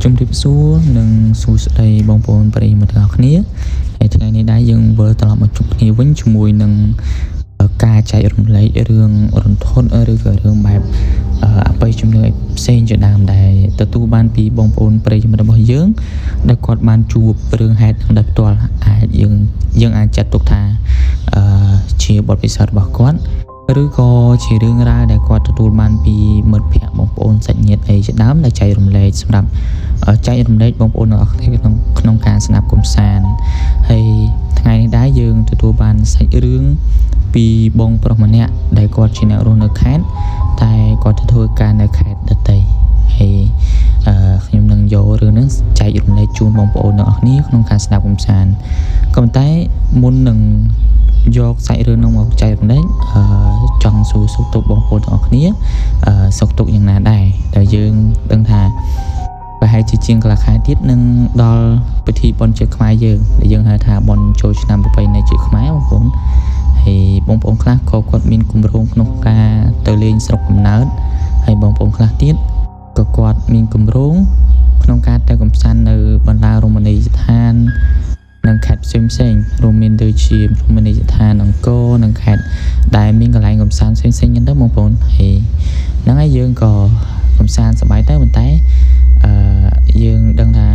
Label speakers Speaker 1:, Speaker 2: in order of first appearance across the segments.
Speaker 1: ជំរាបសួរនិងសួស្តីបងប្អូនប្រិយមិត្តទាំងអស់គ្នាហើយថ្ងៃនេះដែរយើងវិលត្រឡប់មកជួបគ្នាវិញជាមួយនឹងការចែករំលែករឿងរន្ធត់ឬក៏រឿងបែបអបិយជំនឿផ្សេងជាដើមដែលទទួលបានពីបងប្អូនប្រិយមិត្តរបស់យើងដែលគាត់បានជួបរឿងហេតុនឹងដោយផ្ទាល់អាចយើងអាចចាត់ទុកថាជាបទពិសោធន៍របស់គាត់ឬក៏ជារឿងរ៉ាវដែលគាត់ទទួលបានពីមិត្តភ័ក្តិបងប្អូនសាច់ញាតិអីជាដើមដែលចែករំលែកសម្រាប់ចែករំលែកបងប្អូនទាំងអស់គ្នាក្នុងការស្ដាប់កំសាន្តហើយថ្ងៃនេះដែរយើងទទួលបានសាច់រឿងពីបងប្រុសម្នាក់ដែលគាត់ជាអ្នករស់នៅខេត្តតែគាត់ទៅធ្វើការនៅខេត្តដទៃហើយខ្ញុំនឹងយករឿងហ្នឹងចែករំលែកជូនបងប្អូនទាំងអស់គ្នាក្នុងការស្ដាប់កំសាន្តក៏ប៉ុន្តែមុននឹងយកសាច់រឿងនោះមកចែករំលែកចង់សួរសុខទុក្ខបងប្អូនទាំងអស់គ្នាសុខទុក្ខយ៉ាងណាដែរដែលយើងដឹងថាប្រហែលជាជាងកន្លះខែទៀតនឹងដល់ពិធីបុណ្យជាតិខ្មែរយើងដែលយើងហៅថាបុណ្យចូលឆ្នាំប្រពៃណីជាតិខ្មែរបងប្អូនហើយបងប្អូនខ្លះក៏គាត់មានគម្រោងក្នុងការទៅលេងស្រុកកំណើតហើយបងប្អូនខ្លះទៀតក៏គាត់មានគម្រោងក្នុងការទៅកំសាន្តនៅបណ្ដារមណីយដ្ឋាននិងខេត្តផ្សេងរួមមានដូចជារមណីយដ្ឋានអង្គរនិងខេត្តដែលមានកន្លែងកំសាន្តផ្សេងៗហ្នឹងទៅបងប្អូនហើយហ្នឹងហើយយើងក៏កំសាន្តសប្បាយទៅប៉ុន្តែយើងដឹងថា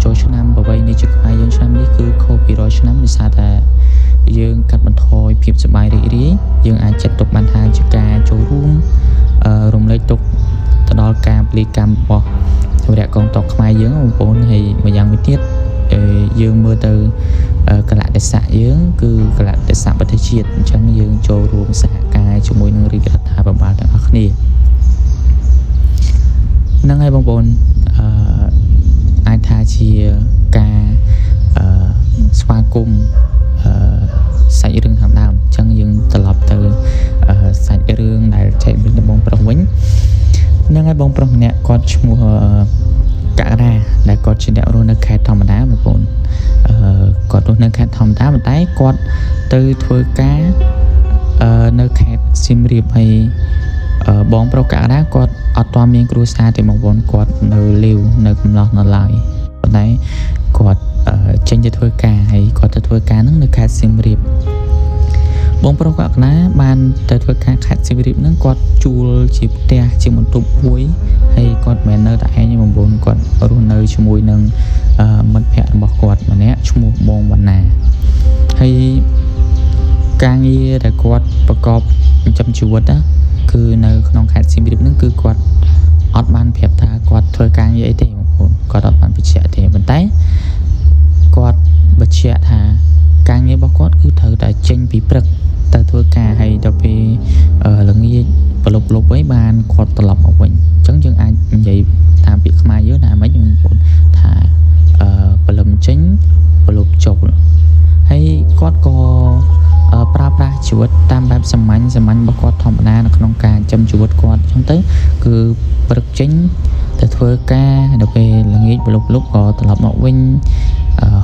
Speaker 1: ចូលឆ្នាំប្រពៃណីជាតិខ្មែរយើងឆ្នាំនេះគឺខុសពី100ឆ្នាំដោយសារតែយើងកាត់បន្ថយភាពសប្បាយរីករាយយើងអាចចាត់ទុកបានថាជាការចូលរួមរំលែកទុកទៅដល់ការពលីកម្មរបស់វរៈកងទ័ពខ្មែរយើងបងប្អូនហើយម្យ៉ាងវិញទៀតយើងមើលទៅកលៈទេសៈយើងគឺកលៈទេសៈប្រទេសជាតិអញ្ចឹងយើងចូលរួមសហការជាមួយនឹងរាជរដ្ឋាភិបាលទាំងអស់គ្នាហ្នឹងហើយបងប្អូនអាចថាជាការស្វាគមន៍សាច់រឿងខាងដើមអញ្ចឹងយើងត្រឡប់ទៅសាច់រឿងដែលចែកពីបងប្រុសវិញហ្នឹងហើយបងប្រុសម្នាក់គាត់ឈ្មោះករាដែលគាត់ជាអ្នករស់នៅខេត្តធម្មតាបងប្អូនគាត់រស់នៅខេត្តធម្មតាប៉ុន្តែគាត់ទៅធ្វើការនៅខេត្តសៀមរាបហើយបងប្រុសករាគាត់អត់ទាន់មានគ្រួសារទេបងប្អូនគាត់នៅលាវនៅកំឡោះនៅឡើយប៉ុន្តែគាត់ចេញទៅធ្វើការហើយគាត់ទៅធ្វើការហ្នឹងនៅខេត្តសៀមរាបបងប្រុសកណាបានទៅធ្វើការខេត្តសៀមរាបហ្នឹងគាត់ជួលជាផ្ទះជាបន្ទប់មួយហើយគាត់មិនមែននៅតែឯងទេបងប្អូនគាត់រស់នៅជាមួយនឹងមិត្តភ័ក្តិរបស់គាត់ម្នាក់ឈ្មោះបងវណ្ណាហើយការងារដែលគាត់ប្រកបចិញ្ចឹមជីវិតណាគឺនៅក្នុងខេត្តសៀមរាបហ្នឹងគឺគាត់អត់បានប្រាប់ថាគាត់ធ្វើការងារអីទេបងប្អូនគាត់អត់បានបញ្ជាក់ទេប៉ុន្តែគាត់បញ្ជាក់ថាការងាររបស់គាត់គឺត្រូវតែចេញពីព្រឹកទៅធ្វើការហើយដល់ពេលល្ងាចប្រឡប់វិញបានគាត់ត្រឡប់មកវិញអញ្ចឹងយើងអាចនិយាយតាមពាក្យខ្មែរយើងថាម៉េចបងប្អូនថាប្រឡំចេញប្រឡប់ចូលហើយគាត់ក៏ប្រើប្រាស់ជីវិតតាមបែបសាមញ្ញរបស់គាត់ធម្មតានៅក្នុងការចិញ្ចឹមជីវិតគាត់អញ្ចឹងទៅគឺព្រឹកចេញទៅធ្វើការដល់ពេលល្ងាចប្រឡប់ក៏ត្រឡប់មកវិញ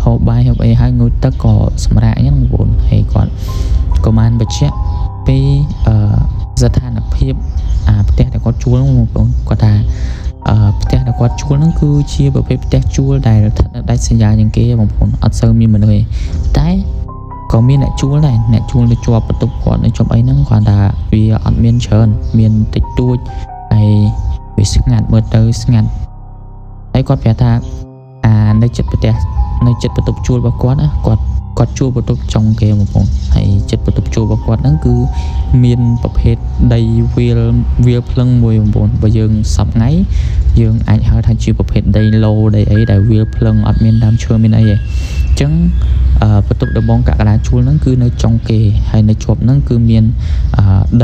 Speaker 1: ហូបបាយហូបអីហើយងូតទឹកក៏សម្រាកអញ្ចឹងបងប្អូនហើយគាត់ក៏បានបញ្ជាក់ពីស្ថានភាពផ្ទះដែលគាត់ជួលបងប្អូនគាត់ថាផ្ទះដែលគាត់ជួលហ្នឹងគឺជាប្រភេទផ្ទះជួលដែលស្ថិតនៅដាច់ស្រយាលជាងគេបងប្អូនអត់សូវមានមនុស្សទេតែក៏មានអ្នកជួលដែរអ្នកជួលទៅជាប់បន្ទប់គាត់នៅជាប់អីហ្នឹងគាត់ថាវាអត់មានច្រើនមានតិចតួចហើយវាស្ងាត់មើលទៅស្ងាត់ហើយគាត់ប្រាប់ថានៅចិត្តផ្ទះនៅចិត្តបន្ទប់ជួលរបស់គាត់ណាគាត់ជួលបន្ទប់ចុងគេបងប្អូនហើយចិត្តបន្ទប់ជួលរបស់គាត់ហ្នឹងគឺមានប្រភេទដីវាលភ្លឹងមួយបងប្អូនបើយើងសប្ថ្ងៃយើងអាចហៅថាជាប្រភេទដីឡូដីអីដែលវាលភ្លឹងអត់មានដើមឈើមានអីទេអញ្ចឹងបន្ទប់ដំបងកណ្ដាលជួលហ្នឹងគឺនៅចុងគេហើយនៅជាប់ហ្នឹងគឺមាន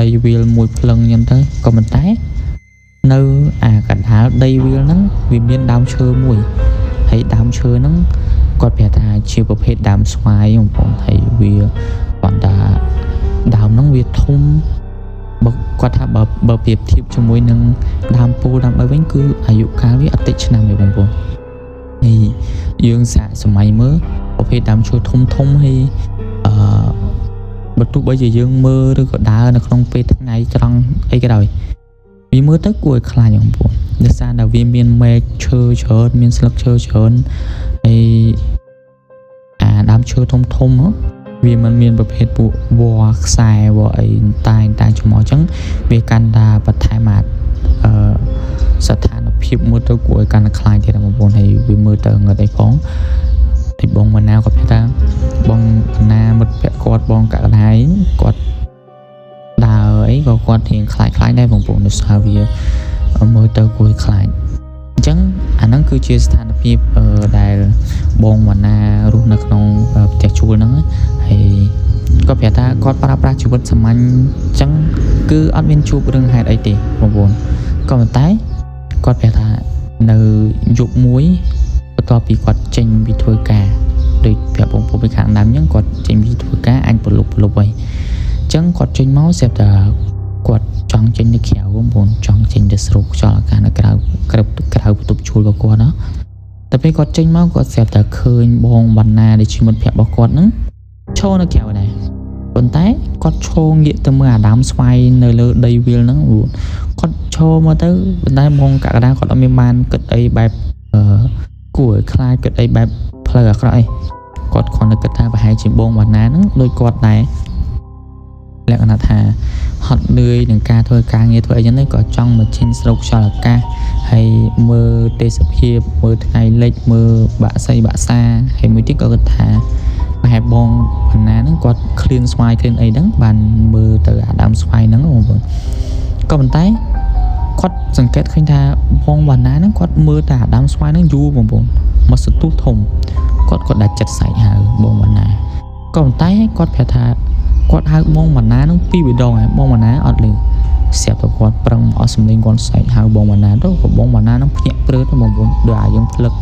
Speaker 1: ដីវាលមួយភ្លឹងអញ្ចឹងទៅក៏ប៉ុន្តែនៅកណ្ដាលដីវាលហ្នឹងវាមានដើមឈើមួយហើយដើមឈើហ្នឹងគាត់ប្រាប់ថាជាប្រភេទដើមស្វាយបងប្អូនហើយវាគាត់ថាដើមហ្នឹងវាធំគាត់ថាបើប្រៀបធៀបជាមួយនឹងដើមពោធិ៍ដើមអីវិញគឺអាយុកាលវាអត់តិចឆ្នាំទេបងប្អូនហើយយើងសាកសម័យមើលប្រភេទដើមឈើធំហើយបើទោះបីជាយើងមើលឬក៏ដើរនៅក្នុងពេលថ្ងៃត្រង់អីក៏ដោយវាមើលទៅគួរឲ្យខ្លាចបងប្អូន ដោយសារតែវាមានមែកឈើច្រើនមានស្លឹកឈើច្រើនហើយអាដើមឈើធំវាមិនមានប្រភេទពួកវល្លិខ្សែវល្លិអីតែចំអអញ្ចឹងវាកាន់តែបន្ថែមស្ថានភាពមើលទៅគួរឲ្យកាន់តែខ្លាចទៀតបងប្អូនហើយវាមើលទៅងឹតអីផងតែបងមណាគាត់ថាបងមណាមិត្តភក្តិគាត់បងកកណៃគាត់ដើរអីក៏គាត់រៀងខ្លាចដែរបងប្អូនដោយសារវាមើលទៅគួរឲ្យខ្លាចអញ្ចឹងអាហ្នឹងគឺជាស្ថានភាពដែលបងមណារស់នៅក្នុងផ្ទះជួលហ្នឹងហើយគាត់ប្រាប់ថាគាត់ប្រើប្រាស់ជីវិតសាមញ្ញអញ្ចឹងគឺអត់មានជួបរឿងហេតុអីទេបងប្អូនក៏ប៉ុន្តែគាត់ប្រាប់ថានៅយប់មួយបន្ទាប់ពីគាត់ចេញពីធ្វើការដូចប្រាប់បងប្អូនពីខាងដើមអញ្ចឹងគាត់ចេញពីធ្វើការអញប្រលប់ហើយអញ្ចឹងគាត់ចេញមកស្រាប់តែគាត់ចង់ចេញទៅក្រៅបងប្អូនចង់ចេញទៅស្រូបខ្យល់អាកាសនៅក្រៅបន្ទប់ជួលរបស់គាត់ណាតែពេលគាត់ចេញមកគាត់ស្រាប់តែឃើញបងបណ្ណាដែលជាមិត្តភក្តិរបស់គាត់ហ្នឹងឈរនៅក្រៅដែរប៉ុន្តែគាត់ឈរងាកទៅមើលអាដាមស្វាយនៅលើដីវាលហ្នឹងគាត់ឈរមកទៅប៉ុន្តែបងកកដាគាត់អត់មានបានគិតអីបែបគួរឲ្យខ្លាចគិតអីបែបផ្លូវអាក្រក់អីគាត់គ្រាន់តែគិតថាប្រហែលជាបងបណ្ណាហ្នឹងដូចគាត់ដែរលក្ខណៈថាហត់នឿយនឹងការធ្វើការងារធ្វើអីចឹងទៅក៏ចង់មកចេញស្រូបខ្យល់អាកាសហើយមើលទេសភាពមើលថ្ងៃលិចមើលបាក់សីបាក់សាហើយមួយទៀតក៏គិតថាប្រហែលបងបណ្ណាហ្នឹងគាត់ឃ្លានស្វាយឃ្លានអីហ្នឹងបានមើលទៅអាដើមស្វាយហ្នឹងបងប្អូនក៏ប៉ុន្តែគាត់សង្កេតឃើញថាបងបណ្ណាហ្នឹងគាត់មើលតែអាដើមស្វាយហ្នឹងយូរបងប្អូនមកសន្ទុះធំគាត់ដាច់ចិត្តសាច់ហៅបងបណ្ណាក៏ប៉ុន្តែគាត់ប្រាប់ថាគាត់ហៅបងបណ្ណានឹង2 ដងហើយបងបណ្ណាអត់លឺស្រាប់តែគាត់ប្រឹងអស់សម្លេងគាត់ស្រែកហៅបងបណ្ណាទៅក៏បងបណ្ណានឹងភ្ញាក់ព្រឺទៅបងប្អូនដូចអាយើងភ្លឹក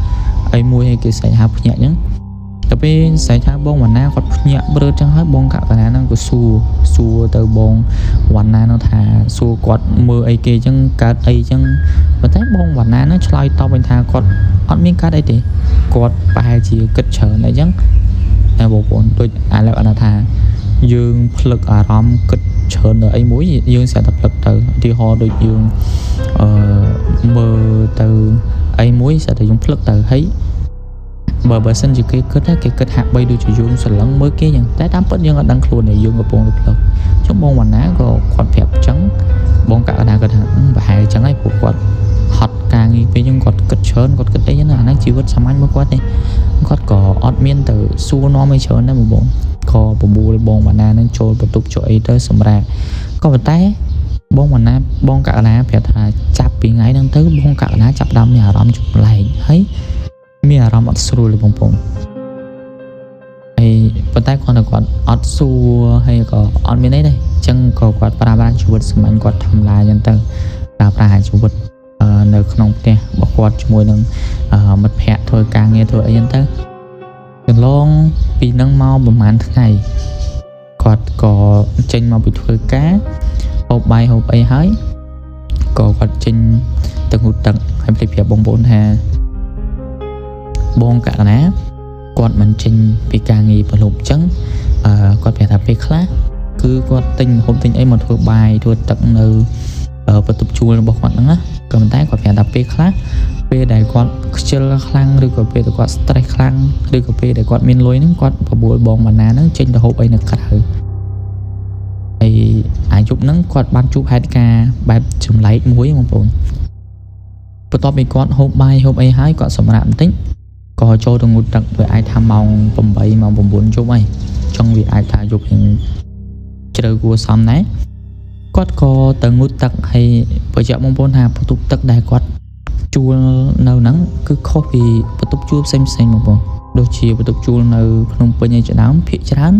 Speaker 1: អីមួយឲ្យគេស្រែកហៅភ្ញាក់អញ្ចឹងតែពេលស្រែកហៅបងបណ្ណាគាត់ភ្ញាក់ព្រឺចឹងហើយបងកកណានឹងក៏សួរទៅបងបណ្ណានឹងថាសួរគាត់មើលអីគេអញ្ចឹងកើតអីអញ្ចឹងប៉ុន្តែបងបណ្ណានឹងឆ្លើយតបវិញថាគាត់អត់មានកើតអីទេគាត់ប្រហែលជាគិតច្រើនអីចឹងតែបងប្អូនដូចអាឡែកអត់ថាយើងភ្លឹកអារម្មណ៍គិតច្រើនដល់អីមួយយើងស្រាប់តែភ្លឹកទៅឧទាហរណ៍ដូចយើងមើលទៅអីមួយស្រាប់តែយើងភ្លឹកទៅហើយបើសិនជាគេគិតហាក់បីដូចជាយើងស្រឡឹងមើលគេចឹងតែតាមពិតយើងអត់ដឹងខ្លួនទេយើងកំពុងតែភ្លឹកចុះបងវណ្ណាក៏គាត់ប្រាប់ចឹងបងកកដាគាត់ថាប្រហែលចឹងហើយពួកគាត់ហត់ការងារពេលចឹងគាត់គិតច្រើនគាត់គិតអីចឹងអាហ្នឹងជីវិតសាមញ្ញរបស់គាត់ទេគាត់ក៏អត់មានទៅសួរនាំអីច្រើនដែរបងក៏បបួលបងបណ្ណានឹងចូលបន្ទប់ជួយអីទៅសម្រាប់ក៏ប៉ុន្តែបងបណ្ណាបងកកណាប្រាប់ថាចាប់ពីថ្ងៃហ្នឹងទៅបងកកណាចាប់ដើមមានអារម្មណ៍ចម្លែកហើយមានអារម្មណ៍អត់ស្រួលទេបងប្អូនហើយប៉ុន្តែគាត់អត់សួរហើយក៏អត់មានអីដែរអញ្ចឹងក៏គាត់ប្រើប្រាស់ជីវិតសាមញ្ញគាត់ធម្មតាអញ្ចឹងទៅប្រើប្រាស់ជីវិតនៅក្នុងផ្ទះរបស់គាត់ជាមួយនឹងមិត្តភ័ក្តិធ្វើការងារធ្វើអីហ្នឹងទៅកន្លងពីនឹងមកប្រហែលថ្ងៃគាត់ក៏ចេញមកពីធ្វើការហូបបាយហូបអីហើយក៏គាត់ចេញទៅងូតទឹកហើយប្រាប់បងប្អូនថាបងកកណាគាត់មិនចេញពីការងារប្រឡប់អញ្ចឹងគាត់ប្រាប់ថាពេលខ្លះគឺគាត់ទិញហូបទិញអីមកធ្វើបាយធ្វើទឹកនៅបន្ទប់ជួលរបស់គាត់ហ្នឹងណាក៏ប៉ុន្តែគាត់ប្រាប់ថាពេលខ្លះពេលដែលគាត់ខ្ជិលខ្លាំងឬក៏ពេលដែលគាត់ stress ខ្លាំងឬក៏ពេលដែលគាត់មានលុយហ្នឹងគាត់បបួលបងបណ្ណាហ្នឹងចេញទៅហូបអីនៅក្រៅហើយអាយុហ្នឹងគាត់បានជួបហេតុការណ៍បែបចម្លែកមួយបងប្អូនបន្ទាប់ពីគាត់ហូបបាយហូបអីហើយគាត់សម្រាប់បន្តិចក៏ចូលទៅងូតទឹកវាអាចថាម៉ោង8ម៉ោង9យប់ហើយចង់វាអាចថាយប់យ៉ាងជ្រៅគួរសមដែរគាត់ក៏ទៅងូតទឹកហើយបញ្ជាក់បងប្អូនថាបន្ទប់ទឹកដែលគាត់ជួលនៅហ្នឹងគឺខុសពីបន្ទប់ជួលផ្សេងបងប្អូនដូចជាបន្ទប់ជួលនៅភ្នំពេញឯជាដើមភាគច្រើន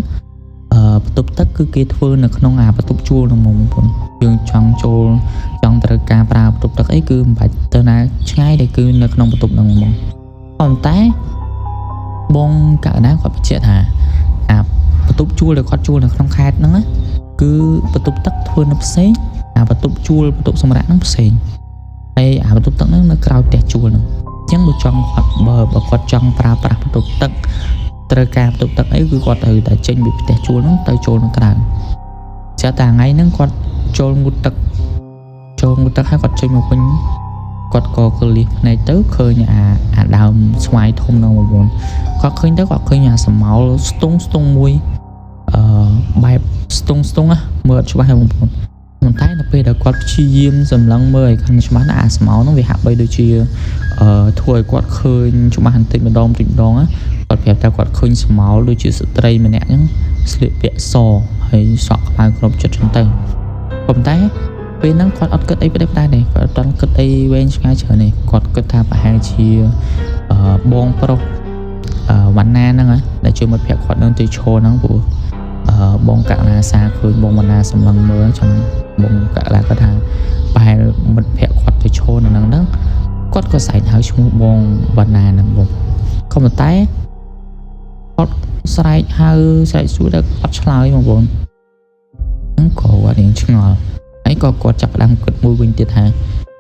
Speaker 1: បន្ទប់ទឹកគឺគេធ្វើនៅក្នុងអាបន្ទប់ជួលហ្នឹងបងប្អូនយើងចង់ត្រូវការប្រើបន្ទប់ទឹកអីគឺមិនបាច់ទៅណាឆ្ងាយទេគឺនៅក្នុងបន្ទប់ហ្នឹងហ្មងប៉ុន្តែបងកកណាគាត់បញ្ជាក់ថាអាបន្ទប់ជួលដែលគាត់ជួលនៅក្នុងខេត្តហ្នឹងណាគឺបន្ទប់ទឹកធ្វើនៅផ្សេងអាបន្ទប់ជួលបន្ទប់សម្រាប់ហ្នឹងផ្សេងហើយអាបន្ទប់ទឹកហ្នឹងនៅក្រៅផ្ទះជួលហ្នឹងអញ្ចឹងបើចង់គាត់បើគាត់ចង់ប្រើប្រាស់បន្ទប់ទឹកត្រូវការបន្ទប់ទឹកអីគឺគាត់ត្រូវតែចេញពីផ្ទះជួលហ្នឹងទៅចូលនៅក្រៅចាតែថ្ងៃហ្នឹងគាត់ចូលងូតទឹកហើយគាត់ចេញមកវិញ គាត់ក៏គឺលៀសភ្នែកទៅឃើញអាដើមស្វាយធំហ្នឹងបងប្អូនគាត់ឃើញទៅគាត់ឃើញអាស្រមោលស្ទង់មួយបែបស្ទង់ណាមើលអត់ច្បាស់ទេបងប្អូនប៉ុន្តែនៅពេលដែលគាត់ព្យាយាមសម្លឹងមើលឲ្យកាន់ច្បាស់ណាអាស្រមោលហ្នឹងវាហាក់បីដូចជាធ្វើឲ្យគាត់ឃើញច្បាស់បន្តិចម្ដងណាគាត់ប្រាប់ថាគាត់ឃើញស្រមោលដូចជាស្ត្រីម្នាក់ហ្នឹងស្លៀកពាក់សហើយសក់ខ្មៅគ្រប់ចិត្តចឹងទៅប៉ុន្តែពេលហ្នឹងគាត់អត់គិតអីផ្ដេសផ្ដាសទេគាត់អត់គិតអីវែងឆ្ងាយច្រើនទេគាត់គិតថាប្រហែលជាបងប្រុសវណ្ណាហ្នឹងដែលជួយមិត្តភក្តិគាត់នឹងទៅឈរហ្នឹងព្រោះបងកណាសាឃើញបងវណ្ណាសម្លឹងមើលចឹងបងកណាគាត់ថាប្រហែលមិត្តភក្តិគាត់ទៅឈរនៅហ្នឹងគាត់ក៏ស្រែកហៅឈ្មោះបងវណ្ណាហ្នឹងបងក៏ប៉ុន្តែគាត់ស្រែកហៅស្រែកសួរតែអត់ឆ្លើយបងប្អូនហ្នឹងក៏គាត់រៀងឆ្ងល់ហើយក៏គាត់ចាប់ផ្ដើមគិតមួយវិញទៀតថា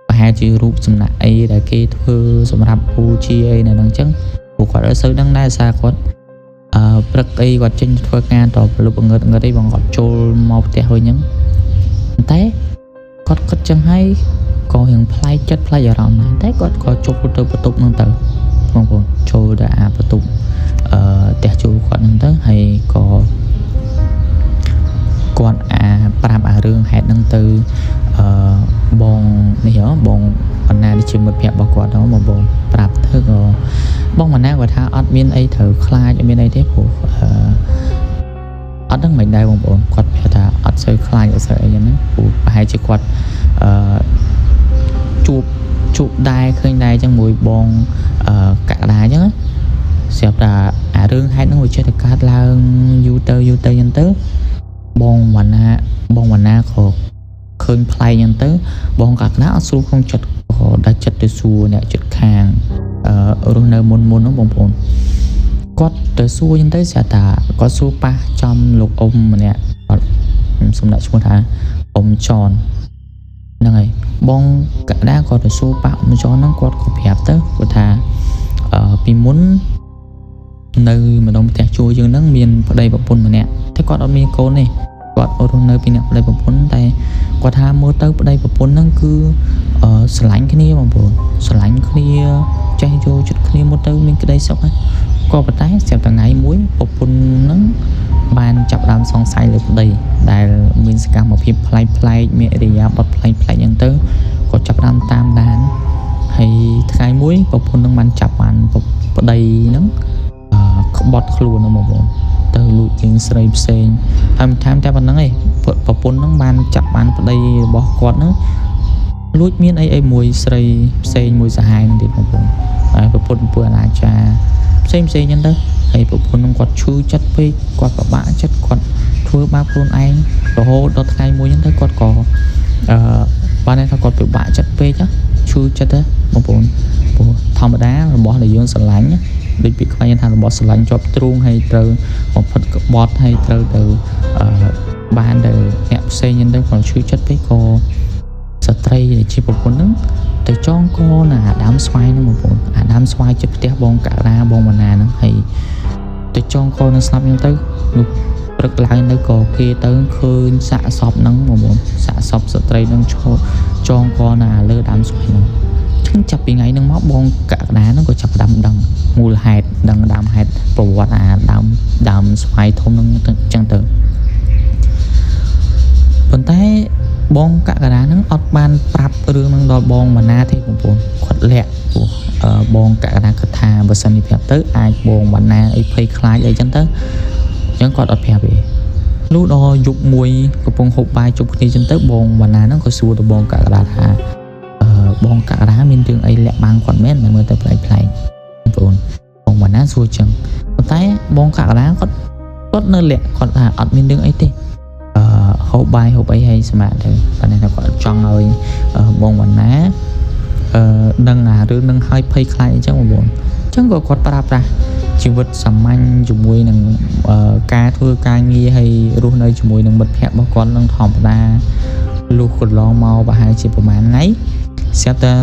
Speaker 1: ប្រហែលជារូបសំណាកអីដែលគេធ្វើសម្រាប់ពូជាអីនៅហ្នឹងចឹងពួកគាត់អត់សូវដឹងដែរសារគាត់ព្រឹកអីគាត់ចេញធ្វើការតប្រលប់ងើតអីបងគាត់ចូលមកផ្ទះវិញហ្នឹងតែគាត់គិតចឹងហើយក៏រៀងប្លែកចិត្តប្លែកអារម្មណ៍ដែរតែគាត់ក៏ចូលទៅបន្ទប់ហ្នឹងទៅបងប្អូនចូលទៅបន្ទប់ផ្ទះជួលគាត់ហ្នឹងទៅហើយក៏គាត់ប្រាប់រឿងហេតុហ្នឹងទៅបងនេះបងបណ្ណាដែលជាមិត្តភក្តិរបស់គាត់ហ្នឹងបងប្រាប់ទៅក៏បងបណ្ណាគាត់ថាអត់មានអីត្រូវខ្លាចអត់មានអីទេព្រោះអត់ដឹងមិនដែរបងប្អូនគាត់ប្រាប់ថាអត់សូវខ្លាចអត់សូវអីហ្នឹងព្រោះប្រហែលជាគាត់ជួបដែរឃើញដែរចឹងមួយបងកក្កដាចឹងស្រាប់តែរឿងហេតុហ្នឹងវាចេះតែកើតឡើងយូរទៅចឹងទៅបងវណ្ណាក៏ឃើញប្លែកចឹងទៅបងកក្កដាអត់ស្រួលក្នុងចិត្តក៏ដាច់ចិត្តទៅសួរអ្នកជិតខាងរស់នៅមុនហ្នឹងបងប្អូនគាត់ទៅសួរចឹងទៅស្រាប់តែគាត់សួរប៉ះចំលោកអ៊ំម្នាក់គាត់សំដាក់ឈ្មោះថាអ៊ំចនហ្នឹងហើយបងកក្កដាក៏ទៅសួរប៉ះអ៊ំចនហ្នឹងគាត់ក៏ប្រាប់ទៅគាត់ថាពីមុននៅម្ដុំផ្ទះជួលយើងហ្នឹងមានប្តីប្រពន្ធម្នាក់តែគាត់អត់មានកូនទេគាត់រស់នៅពីអ្នកប្តីប្រពន្ធតែគាត់ថាមើលទៅប្តីប្រពន្ធហ្នឹងគឺស្រឡាញ់គ្នាបងប្អូនស្រឡាញ់គ្នាចេះយកចិត្តគ្នាមកទៅមានក្តីសុខហើយក៏ប៉ុន្តែស្រាប់តែថ្ងៃមួយប្រពន្ធហ្នឹងបានចាប់ដើមសង្ស័យលើប្តីដែលមានសកម្មភាពប្លែកមានឥរិយាបថប្លែកអញ្ចឹងទៅគាត់ចាប់ដើមតាមដានហើយថ្ងៃមួយប្រពន្ធហ្នឹងបានចាប់បានប្តីហ្នឹងក្បត់ខ្លួនហ្នឹងបងប្អូនទៅលួចជាងស្រីផ្សេងហើយមិនថែមតែប៉ុណ្្នឹងឯងប្រពន្ធហ្នឹងបានចាប់បានប្តីរបស់គាត់ហ្នឹងលួចមានអីមួយស្រីផ្សេងមួយសាហាយហ្នឹងទៀតបងប្អូនហើយប្រពន្ធពើអនាចារផ្សេងអញ្ចឹងទៅហើយប្រពន្ធហ្នឹងគាត់ឈឺចិត្តពេកគាត់ពិបាកចិត្តគាត់ធ្វើបាបខ្លួនឯងរហូតដល់ថ្ងៃមួយអញ្ចឹងទៅគាត់ក៏បានថាគាត់ពិបាកចិត្តពេកឈឺចិត្តបងប្អូនព្រោះធម្មតារបស់ដែលយើងស្រឡាញ់ដូចពីខ្លះថារបស់ស្រឡាញ់ជាប់ទ្រូងហើយត្រូវបំផិតក្បត់ហើយត្រូវទៅបានទៅអ្នកផ្សេងហ្នឹងទៅគាត់ឈឺចិត្តពេកក៏ស្ត្រីដែលជាប្រពន្ធហ្នឹងទៅចងកណាអាដើមស្វាយហ្នឹងបងប្អូនអាដើមស្វាយចិត្តផ្ទះបងកក្កដាបងវណ្ណាហ្នឹងហើយទៅចងកនឹងស្លាប់ហ្នឹងទៅនោះព្រឹកឡើងទៅក៏គេទៅឃើញសាកសពហ្នឹងបងប្អូនសាកសពស្ត្រីហ្នឹងចងកណាលើដើមស្វាយហ្នឹងចាប់ពីថ្ងៃហ្នឹងមកបងកក្កដាហ្នឹងក៏ចាប់ផ្ដើមដឹងមូលហេតុដឹងដើមហេតុប្រវត្តិដើមស្វាយធំហ្នឹងអញ្ចឹងទៅប៉ុន្តែបងកក្កដាហ្នឹងអត់បានប្រាប់រឿងហ្នឹងដល់បងវណ្ណាទេបងប្អូនគាត់លាក់ព្រោះបងកក្កដាគិតថាបើសិនជាប្រាប់ទៅអាចបងវណ្ណាអីភ័យខ្លាចអីចឹងទៅអញ្ចឹងគាត់អត់ប្រាប់ទេលុះដល់យប់មួយកំពុងហូបបាយជុំគ្នាចឹងទៅបងវណ្ណាហ្នឹងក៏សួរទៅបងកក្កដាថាបងកក្កដាមានរឿងអីលាក់បាំងគាត់មែនមើលទៅប្លែកបងប្អូនបងវណ្ណាសួរចឹងប៉ុន្តែបងកក្កដាគាត់នៅលាក់គាត់ថាអត់មានរឿងអីទេហូបបាយហូបអីហើយសម្រាប់ទៅប៉ុន្តែគាត់ចង់ឲ្យបងវណ្ណាដឹងរឿងនឹងឲ្យភ័យខ្លាចអញ្ចឹងបងប្អូនអញ្ចឹងក៏គាត់ប្រើប្រាស់ជីវិតសាមញ្ញជាមួយនឹងការធ្វើការងារហើយរស់នៅជាមួយនឹងមិត្តភក្តិរបស់គាត់នឹងធម្មតាលុះកន្លងមកប្រហែលជាប្រហែលថ្ងៃស្រាប់តែ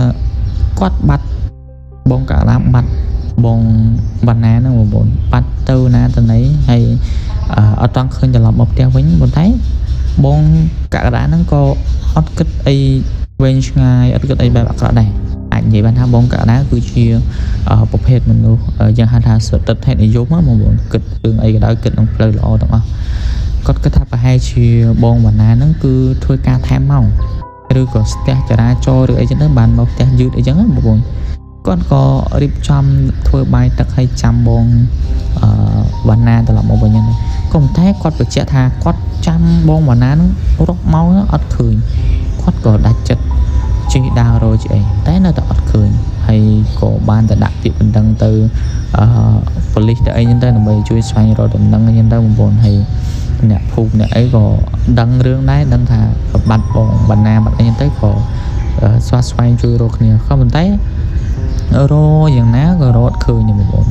Speaker 1: គាត់បាត់បងកក្កដាបាត់បងវណ្ណាហ្នឹងបងប្អូនបាត់ទៅណាទៅណីហើយអត់តង់ឃើញត្រឡប់មកផ្ទះវិញប៉ុន្តែបងកក្កដាហ្នឹងក៏អត់គិតអីវែងឆ្ងាយអត់គិតអីបែបអាក្រក់ដែរ អាចនិយាយបានថាបងកដាគឺជាប្រភេទមនុស្សយ៉ាងហៅថាសតិដ្ឋិនិយមហ្មងបងគិតរឿងអីក៏ដោយគិតនឹងផ្លូវល្អទាំងអស់គាត់គិតថាប្រហែលជាបងវណ្ណាហ្នឹងគឺធ្វើការថែមម៉ោងឬក៏ស្ទះចរាចរណ៍ឬអីចឹងទៅបានមកផ្ទះយឺតអីចឹងណាបងគាត់ក៏រៀបចំធ្វើបាយទឹកឲ្យចាំបងវណ្ណាត្រឡប់មកវិញហ្នឹងក៏ប៉ុន្តែគាត់បញ្ជាក់ថាគាត់ចាំបងវណ្ណាហ្នឹងរកម៉ោងអត់ឃើញគាត់ក៏ដាច់ចិត្តជិះដើររកជាអីតែនៅតែអត់ឃើញហើយក៏បានតែដាក់ពាក្យបណ្ដឹងទៅប៉ូលីសទៅអីចឹងទៅដើម្បីជួយស្វែងរកដំណឹងអីចឹងទៅបងប្អូនហើយអ្នកភូមិអ្នកអីក៏ដឹងរឿងដែរដឹងថាបាត់បងវណ្ណាបាត់អីចឹងទៅក៏ស្វែងជួយរកគ្នាក៏ប៉ុន្តែរយ៉ាងណាក៏រត់ឃើញដែរបងប្អូន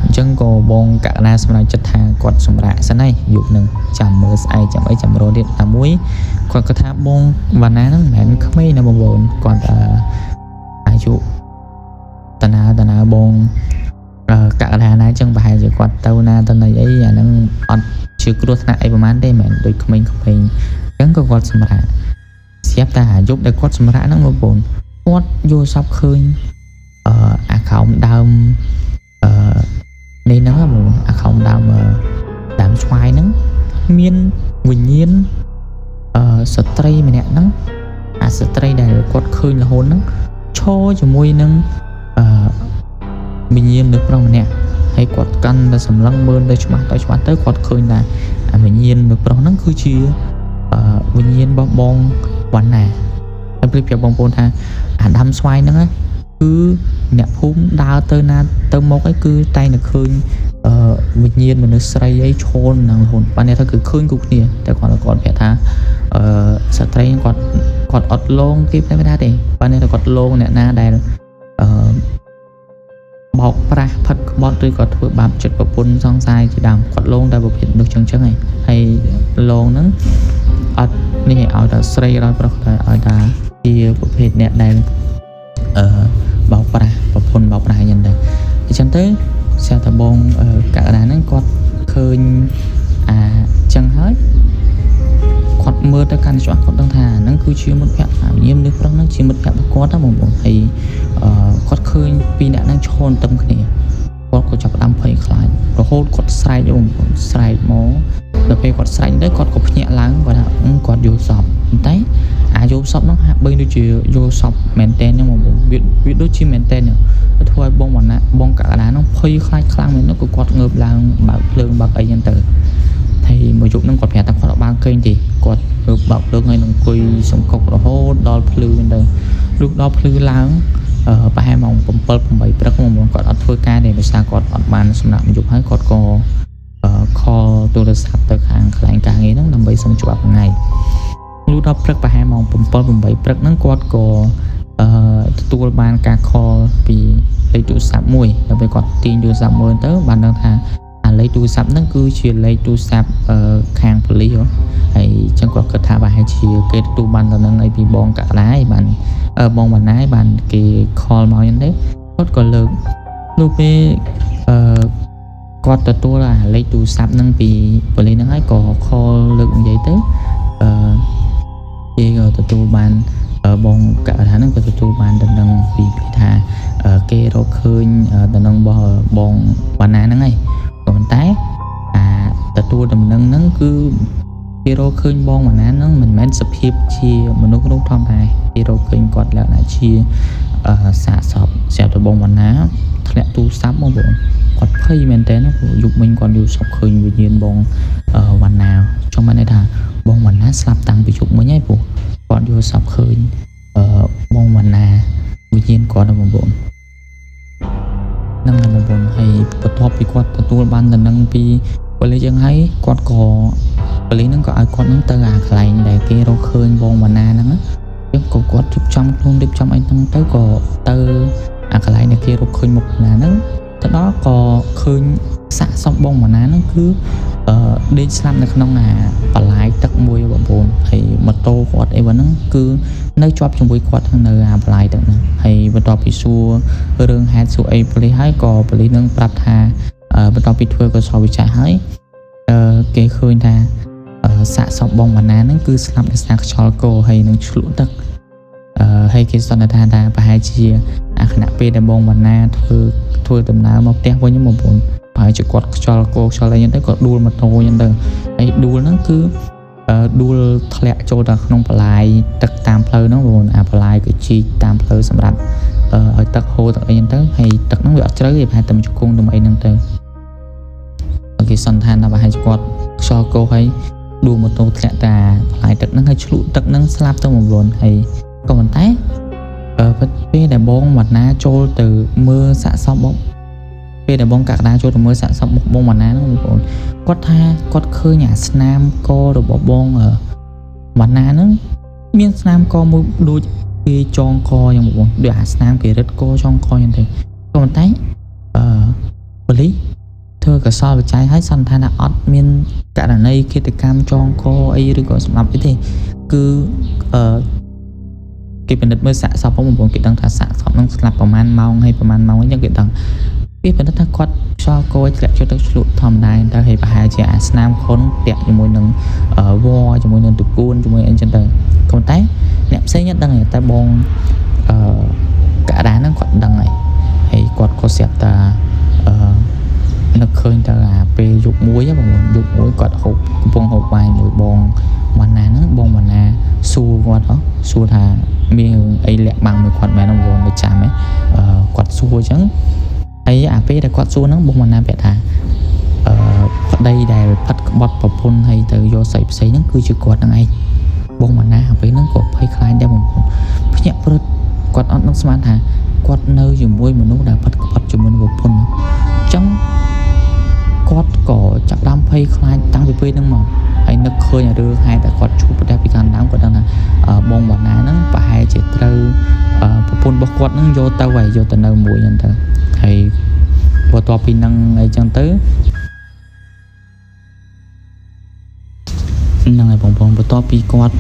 Speaker 1: អញ្ចឹងក៏បងកណ្ដាលសម្រាប់ចិត្តថាគាត់សម្រាកសិនហើយយប់នឹងចាំមើលស្អែកចាំអីចាំរត់ទៀតតែមួយគាត់ក៏ថាបងវណ្ណាហ្នឹងមិនមែនក្មេងណាបងប្អូនគាត់អាយុតណាបងកណ្ដាលណាអញ្ចឹងប្រហែលជាគាត់ទៅណាទៅណីអីអាហ្នឹងអត់ជាគ្រោះថ្នាក់អីប្រហែលទេមិនមែនដូចក្មេងអញ្ចឹងក៏គាត់សម្រាកស្រាប់តែអាយប់ដែលគាត់សម្រាកហ្នឹងបងប្អូនគាត់យល់សពឃើញអាខោមដើមនេះហ្នឹងបងអាខោមដើមស្វាយហ្នឹងមានវិញ្ញាណស្ត្រីម្នាក់ហ្នឹងអាស្ត្រីដែលគាត់ឃើញរហូតហ្នឹងឈរជាមួយនឹងវិញ្ញាណនៅប្រុសម្នាក់ហើយគាត់កាន់តែសម្លឹងមើលទៅច្បាស់ទៅគាត់ឃើញថាអាវិញ្ញាណនៅប្រុសហ្នឹងគឺជាវិញ្ញាណរបស់បងវណ្ណាហើយប្រៀបជាបងប្អូនថាអាដើមស្វាយហ្នឹងគឺអ្នកភូមិដើរទៅណាទៅមកអីគឺតែងតែឃើញវិញ្ញាណមនុស្សស្រីអីឈរនឹងរហូតបានន័យថាគឺឃើញគ្រប់គ្នាតែគាត់ប្រាប់ថាស្ត្រីគាត់អត់លងគេតែមិនដែរទេបានន័យថាគាត់លងអ្នកណាដែលបោកប្រាស់ផិតក្បត់ឬក៏ធ្វើបាបចិត្តប្រពន្ធសង្សារជាដើមគាត់លងតែប្រភេទនោះចឹងហើយលងហ្នឹងអត់នេះឲ្យតែស្រីឲ្យប្រុសតែឲ្យថាជាប្រភេទអ្នកដែលបោកប្រាស់ប្រពន្ធបោកប្រាស់យ៉ាងដែរអញ្ចឹងទៅស្រាប់តែបងកណ្ដាលហ្នឹងគាត់ឃើញចឹងហើយគាត់មើលទៅកាន់ច្បាស់គាត់ដឹងថាហ្នឹងគឺជាមិត្តភក្តិវិញ្ញាណនេះប្រុសហ្នឹងជាមិត្តភក្តិរបស់គាត់ណាបងប្អូនហើយគាត់ឃើញពីរអ្នកហ្នឹងឈរទៅគ្នាគាត់ក៏ចាប់ផ្ដើមភ័យខ្លាចរហូតគាត់ស្រែកបងប្អូនស្រែកមកដល់ពេលគាត់ស្រែកទៅគាត់ក៏ភ្ញាក់ឡើងគាត់ថាគាត់យល់សពប៉ុន្តែអាយល់សពហ្នឹងហាក់បីដូចជាយល់សពមែនតើហ្នឹងបងប្អូនវាដូចជាមែនតើធ្វើឲ្យបងវណ្ណាបងកណ្ដាលហ្នឹងភ័យខ្លាចខ្លាំងមែននោះក៏គាត់ងើបឡើងបើកភ្លើងបើកអីហ្នឹងទៅហើយមួយយប់ហ្នឹងគាត់ប្រាប់ថាគាត់អត់បានឃើញទេគាត់ងើបបើកភ្លើងហើយនឹងអង្គុយសង្កត់រហូតដល់ភ្លឺហ្នឹងទៅលុះដល់ភ្លឺឡើងប្រហែលម៉ោង7 8ព្រឹកមកគាត់អត់ធ្វើការទេដោយសារគាត់អត់បានសម្រាប់យប់ហើយគាត់ក៏ខលទូរស័ព្ទទៅខាងកន្លែងការងារហ្នឹងដើម្បីសុំច្បាប់ថ្ងៃលុះដល់ព្រឹកប្រហែលម៉ោង7 8ព្រឹកហ្នឹងគាត់ក៏ទទួលបានការខលពីលេខទូរស័ព្ទមួយដល់ពេលគាត់ទាញទូរស័ព្ទមើលទៅបានដឹងថាលេខទូរស័ព្ទហ្នឹងគឺជាលេខទូរស័ព្ទខាងប៉ូលីសហើយអញ្ចឹងគាត់គិតថាប្រហែលជាគេទទួលបានដំណឹងអីពីបងកណ្ដាលបានបងវណ្ណាបានគេខលមកយ៉ាងនេះគាត់ក៏លើកពេលគាត់ទទួលអាលេខទូរស័ព្ទហ្នឹងពីប៉ូលីសហ្នឹងហើយក៏ខលលើកនិយាយទៅគេក៏ទទួលបានបងកណ្ដាលហ្នឹងក៏ទទួលបានដំណឹងពីថាគេរកឃើញដំណឹងរបស់បងវណ្ណាហ្នឹងហើយក៏ប៉ុន្តែទទួលដំណឹងហ្នឹងគឺគេរកឃើញបងវណ្ណាហ្នឹងមិនមែនសភាពជាមនុស្សនោះធម្មតាគេរកឃើញគាត់លក្ខណៈជាសាកសពស្រាប់តែបងវណ្ណាធ្លាក់ទូរស័ព្ទមកបងគាត់ភ័យមែនតើយប់មិញគាត់យល់សពឃើញវិញ្ញាណបងវណ្ណាចង់បានន័យថាបងវណ្ណាស្លាប់តាំងពីយប់មិញហើយព្រោះគាត់យល់សពឃើញបងវណ្ណាវិញ្ញាណគាត់បងប្អូនហ្នឹងហើយបងប្អូនហើយបន្ទាប់ពីគាត់ទទួលបានដំណឹងពីប៉ូលីសយ៉ាងហើយគាត់ក៏ប៉ូលីសហ្នឹងក៏ឲ្យគាត់ហ្នឹងទៅអាកន្លែងដែលគេរកឃើញបងវណ្ណាហ្នឹងចឹងក៏គាត់រៀបចំខ្លួនរៀបចំអីហ្នឹងទៅក៏ទៅអាកន្លែងដែលគេរកឃើញមុខវណ្ណាហ្នឹងទៅដល់ក៏ឃើញសាកសពបងវណ្ណាហ្នឹងគឺដេកស្លាប់នៅក្នុងអាបន្លាយទឹកមួយបងប្អូនហើយម៉ូតូគាត់អីហ្នឹងគឺនៅជាប់ជាមួយគាត់នៅអាបន្លាយទឹកហ្នឹងហើយបន្ទាប់ពីសួររឿងហេតុសួរអីប៉ូលីសហើយក៏ប៉ូលីសនឹងប្រាប់ថាបន្ទាប់ពីធ្វើកសោវិចារហើយគេឃើញថាសាកសពបងវណ្ណាហ្នឹងគឺស្លាប់ដោយសារខ្យល់កោហើយនឹងឆ្លក់ទឹក ហើយគេសន្និដ្ឋានថាប្រហែលជាអាខណៈពេលដែលបងវណ្ណាធ្វើដំណើរមកផ្ទះវិញបងប្អូនប្រហែលជាគាត់ខ្យល់គោខ្យល់អីហ្នឹងទៅគាត់ដួលម៉ូតូអញ្ចឹងទៅហើយដួលហ្នឹងគឺដួលធ្លាក់ចូលទៅក្នុងបន្លាយទឹកតាមផ្លូវហ្នឹងបងប្អូនអាបន្លាយក៏ជីកតាមផ្លូវសម្រាប់ឲ្យទឹកហូរទឹកអីហ្នឹងទៅហើយទឹកហ្នឹងវាអត់ជ្រៅទេប្រហែលតែមួយជង្គង់ទៅអីហ្នឹងទៅគេសន្និដ្ឋានថាប្រហែលជាគាត់ខ្យល់គោហើយដួលម៉ូតូធ្លាក់តាបន្លាយទឹកហ្នឹងហើយឆ្លក់ទឹកហ្នឹងស្លាប់ទៅបងប្អូនហើយក៏ប៉ុន្តែពេលដែលបងវណ្ណាចូលទៅមើលសាកសពពេលដែលបងកក្កដាចូលទៅមើលសាកសពបងវណ្ណាហ្នឹងបងប្អូនគាត់ថាគាត់ឃើញអាស្នាមករបស់បងវណ្ណាហ្នឹងមានស្នាមកមួយដូចគេចងកយ៉ាងបងប្អូនដូចអាស្នាមគេរឹតកចងកយ៉ាងទៅក៏ប៉ុន្តែប៉ូលីសធ្វើកសលវិច័យឲ្យសន្និដ្ឋានថាអត់មានករណីឃាតកម្មចងកអីឬក៏សម្លាប់អីទេគឺគេពិនិត្យមើលសាកសពបងប្អូនគេដឹងថាសាកសពហ្នឹងស្លាប់ប្រហែលម៉ោងហើយប្រហែលម៉ោងអញ្ចឹងគេដឹងគេពិនិត្យថាគាត់ខ្យល់គោធ្លាក់ចូលទឹកឆ្លក់ធម្មតាទៅហើយប្រហែលជាអាស្នាមខុនតាក់ជាមួយនឹងវ៉ជាមួយនឹងតកួនជាមួយអីចឹងទៅក៏ប៉ុន្តែអ្នកផ្សេងអត់ដឹងទេតែបងកក្កដាហ្នឹងគាត់ដឹងហើយគាត់ក៏ស្រាប់តែនឹកឃើញទៅអាពេលយប់មួយបងយប់មួយគាត់កំពុងហូបបាយមួយបងវណ្ណាហ្នឹងបងវណ្ណាសួរគាត់សួរថាមានអីលាក់បាំងមួយគាត់មែនបងមិនចាំទេគាត់សួរអញ្ចឹងហើយអាពេលដែលគាត់សួរហ្នឹងបងវណ្ណាប្រាប់ថាប្តីដែលផិតក្បត់ប្រពន្ធហើយទៅយកស្រីផ្សេងហ្នឹងគឺជាគាត់ហ្នឹងឯងបងវណ្ណាពេលហ្នឹងក៏ភ័យខ្លាចដែរបងប្អូនភ្ញាក់ព្រឹតគាត់អត់នឹកស្មានថាគាត់នៅជាមួយមនុស្សដែលផិតក្បត់ជាមួយនឹងប្រពន្ធអញ្ចឹងគាត់ក៏ចាប់ដើមភ័យខ្លាចតាំងពីពេលហ្នឹងមកហើយនឹកឃើញរឿងហេតុតែគាត់ជួបប្រទះពីខាងដើមគាត់ដឹងថាបងវណ្ណាហ្នឹងប្រហែលជាត្រូវប្រពន្ធរបស់គាត់ហ្នឹងយកទៅនៅមួយហ្នឹងទៅហើយបន្ទាប់ពីហ្នឹងអីចឹងទៅហ្នឹងហើយបងប្អូនបន្ទាប់ពីគាត់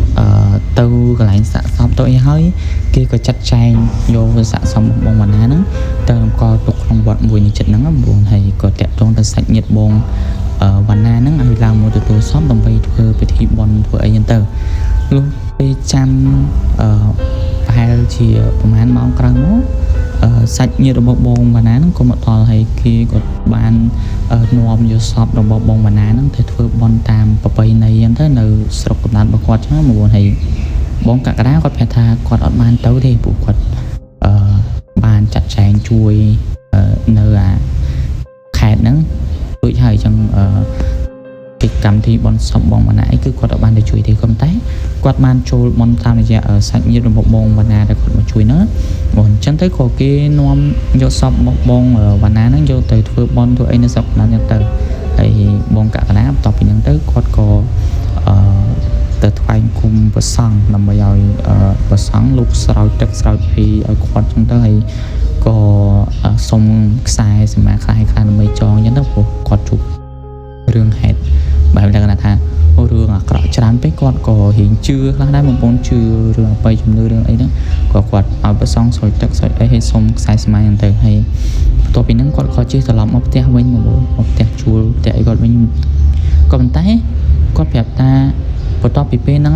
Speaker 1: ទៅកន្លែងសាកសពទៅអីហើយគេក៏ចាត់ចែងយកសាកសពបងវណ្ណាហ្នឹងទៅតម្កល់ទុកក្នុងវត្តមួយនៅជិតហ្នឹងបងប្អូនហើយក៏តាក់ទងទៅសាច់ញាតិបងវណ្ណាហ្នឹងឲ្យឡើងមកទទួលសពដើម្បីធ្វើពិធីបុណ្យធ្វើអីហ្នឹងទៅលុះពេលចាំប្រហែលជាប្រហែលម៉ោងក្រោយមកសាច់ញាតិរបស់បងវណ្ណាហ្នឹងក៏មកដល់ហើយគេក៏បាននាំយកសពរបស់បងវណ្ណាហ្នឹងទៅធ្វើបុណ្យតាមប្រពៃណីហ្នឹងទៅនៅស្រុកកំណើតរបស់គាត់ចឹងបងប្អូនហើយបងកក្កដាគាត់ប្រាប់ថាគាត់អត់បានទៅទេព្រោះគាត់បានចាត់ចែងជួយនៅអាខេត្តហ្នឹងដូចហើយចឹងកិច្ចកម្មវិធីបុណ្យសពបងវណ្ណាអីគឺគាត់អត់បានទៅជួយទេក៏តែគាត់បានចូលបុណ្យតាមរយៈសាច់ញាតិរបស់បងវណ្ណាដែលគាត់មកជួយហ្នឹងបងអញ្ចឹងទៅក៏គេនាំយកសពមកបងវណ្ណាហ្នឹងយកទៅធ្វើបុណ្យធ្វើអីនៅស្រុកណាចឹងទៅហើយបងកក្កដាបន្ទាប់ពីហ្នឹងទៅគាត់ក៏ទៅថ្វាយគុំព្រះសង្ឃដើម្បីឲ្យព្រះសង្ឃលោកស្រោចទឹកស្រោចភីឲ្យគាត់ចឹងទៅហើយក៏សុំខ្សែសមាខ្សែខ្លះដើម្បីចងចឹងទៅព្រោះគាត់ជួបរឿងហេតុបែបលក្ខណៈថារឿងអាក្រក់ច្រើនពេកគាត់ក៏រៀងជឿខ្លះដែរបងប្អូនជឿរឿងអបិយជំនឿរឿងអីហ្នឹងក៏គាត់ឲ្យប្រសងស្រោចទឹកស្រោចអីឲ្យសុំខ្សែស្មាហ្នឹងទៅហើយបន្ទាប់ពីហ្នឹងគាត់ក៏ជិះត្រឡប់មកផ្ទះវិញបងប្អូនមកផ្ទះជួលផ្ទះអីគាត់វិញក៏ប៉ុន្តែគាត់ប្រាប់ថាបន្ទាប់ពីពេលហ្នឹង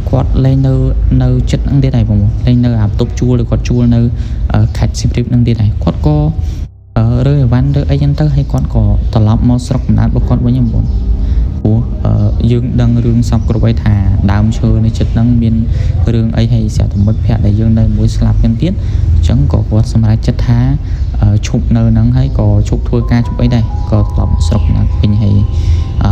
Speaker 1: គាត់លេងនៅចិត្តហ្នឹងទៀតហើយបងប្អូនលេងនៅអាបន្ទប់ជួលឬគាត់ជួលនៅខេត្តសៀមរាបហ្នឹងទៀតហើយគាត់ក៏រើអីវ៉ាន់រើអីចឹងទៅហើយគាត់ក៏ត្រឡប់មកស្រុកកំណើតរបស់គាត់វិញបងប្អូនព្រោះយើងដឹងរឿងសពគ្រប់ឲ្យថាដើមឈើនៅចិត្តហ្នឹងមានរឿងអីហើយស្រាប់តែមិត្តភក្តិដែលយើងនៅមួយស្លាប់ចឹងទៀតអញ្ចឹងក៏គាត់សម្រេចចិត្តថាឈប់នៅហ្នឹងហើយក៏ឈប់ធ្វើការឈប់អីដែរក៏ត្រឡប់ស្រុកកំណើតវិញហើយ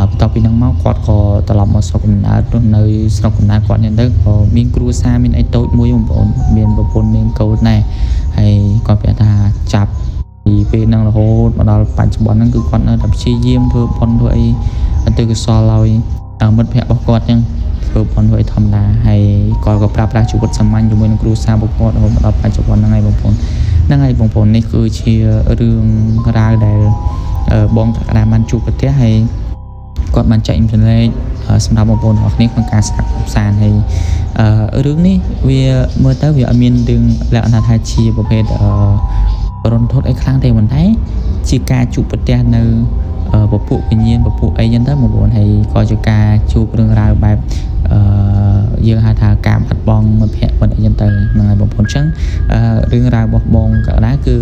Speaker 1: បន្ទាប់ពីហ្នឹងមកគាត់ក៏ត្រឡប់មកស្រុកកំណើតនៅស្រុកកំណើតគាត់ហ្នឹងទៅក៏មានគ្រួសារមានអីតូចមួយបងប្អូនមានប្រពន្ធមានកូនដែរហើយគាត់ប្រាប់ថាចាប់ពីពេលហ្នឹងរហូតមកដល់បច្ចុប្បន្នហ្នឹងគឺគាត់នៅតែព្យាយាមធ្វើបុណ្យធ្វើអីទៅកុសលឲ្យមិត្តភក្តិរបស់គាត់ចឹងធ្វើបុណ្យធ្វើអីធម្មតាហើយគាត់ក៏ប្រើប្រាស់ជីវិតសាមញ្ញជាមួយនឹងគ្រួសាររបស់គាត់រហូតមកដល់បច្ចុប្បន្នហ្នឹងហើយបងប្អូនហ្នឹងហើយបងប្អូននេះគឺជារឿងរ៉ាវដែលបងកក្កដាបានជួបប្រទះហើយគាត់បានចែកចម្លែកសម្រាប់បងប្អូនទាំងអស់គ្នាក្នុងការស្ដាប់ផ្សាយហើយរឿងនេះវាមើលទៅវាអត់មានរឿងលក្ខណៈថាជាប្រភេទរន្ធត់អីខ្លាំងទេប៉ុន្តែជាការជួបប្រទះនៅពពួកវិញ្ញាណពពួកអីចឹងទៅបងប្អូនហើយក៏ជាការជួបរឿងរ៉ាវបែប យើងហៅថាការបាត់បង់មិត្តភក្តិមិនអីចឹងទៅហ្នឹងហើយបងប្អូនអញ្ចឹងរឿងរ៉ាវរបស់បងក៏ដែរគឺ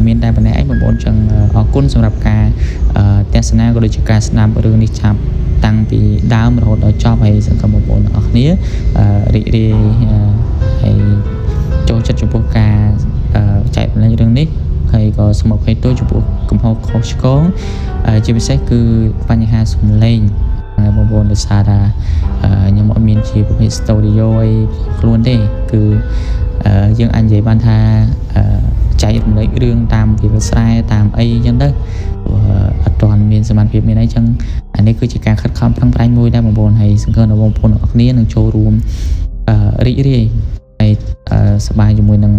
Speaker 1: មានតែប៉ុណ្ណេះឯងបងប្អូនអញ្ចឹងអរគុណសម្រាប់ការទស្សនាក៏ដូចជាការស្ដាប់រឿងនេះចាប់តាំងពីដើមរហូតដល់ចប់ហើយសង្ឃឹមបងប្អូនទាំងអស់គ្នារីករាយហើយចូលចិត្តចំពោះការចែករំលែករឿងនេះហើយក៏សូមអភ័យទោសចំពោះកំហុសខុសឆ្គងជាពិសេសគឺបញ្ហាសំឡេងបងប្អូនដោយសារថាខ្ញុំអត់មានជាប្រភេទ studio អីខ្លួនទេគឺយើងអាចនិយាយបានថាចែករំលែករឿងតាមវាលស្រែតាមអីចឹងទៅអត់ទាន់មានសមត្ថភាពមានអីចឹងអានេះគឺជាការខិតខំប្រឹងប្រែងមួយដែរបងប្អូនហើយសង្ឃឹមថាបងប្អូនទាំងអស់គ្នានឹងចូលរួមរីករាយហើយសប្បាយជាមួយនឹង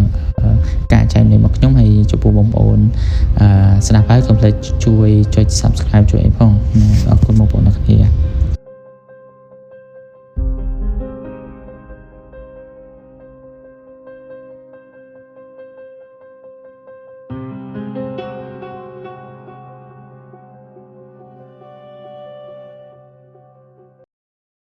Speaker 1: ការចែករំលែករបស់ខ្ញុំហើយចំពោះបងប្អូនស្ដាប់ហើយកុំភ្លេចជួយចុច Subscribe ជួយអីផងអរគុណបងប្អូនទាំងអស់គ្នា